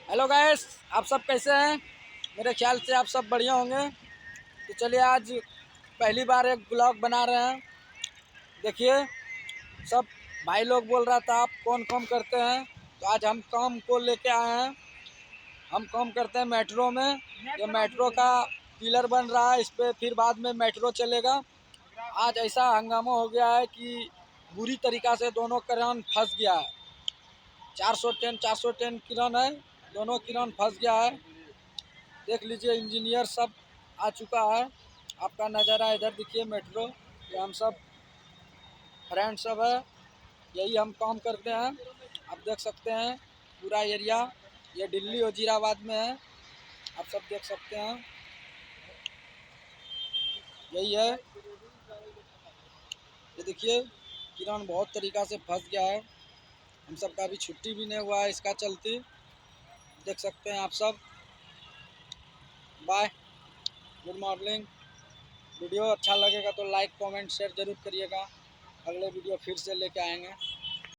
Hello guys, आप सब कैसे हैं? मेरे ख्याल से आप सब बढ़िया होंगे। तो चलिए आज पहली बार एक ब्लॉग बना रहे हैं। देखिए, सब भाई लोग बोल रहा था आप कौन काम करते हैं, तो आज हम काम को लेके आए हैं। हम काम करते हैं मेट्रो में। ये मेट्रो का पिलर बन रहा है, इस पर फिर बाद में मेट्रो चलेगा। आज ऐसा हंगामा हो गया है कि बुरी तरीक़ा से दोनों क्रेन फंस गया है। 410 किरण है, दोनों किरण फंस गया है। देख लीजिए, इंजीनियर सब आ चुका है। आपका नज़ारा इधर देखिए मेट्रो। ये हम सब फ्रेंड सब है, यही हम काम करते हैं। आप देख सकते हैं पूरा एरिया, ये दिल्ली वजीराबाद में है। आप सब देख सकते हैं, यही है। ये देखिए, किरण बहुत तरीक़ा से फंस गया है। हम सब का अभी छुट्टी भी नहीं हुआ है इसका चलते। देख सकते हैं आप सब। Bye, good morning. वीडियो अच्छा लगेगा तो लाइक कमेंट शेयर ज़रूर करिएगा। अगले वीडियो फिर से लेके आएंगे।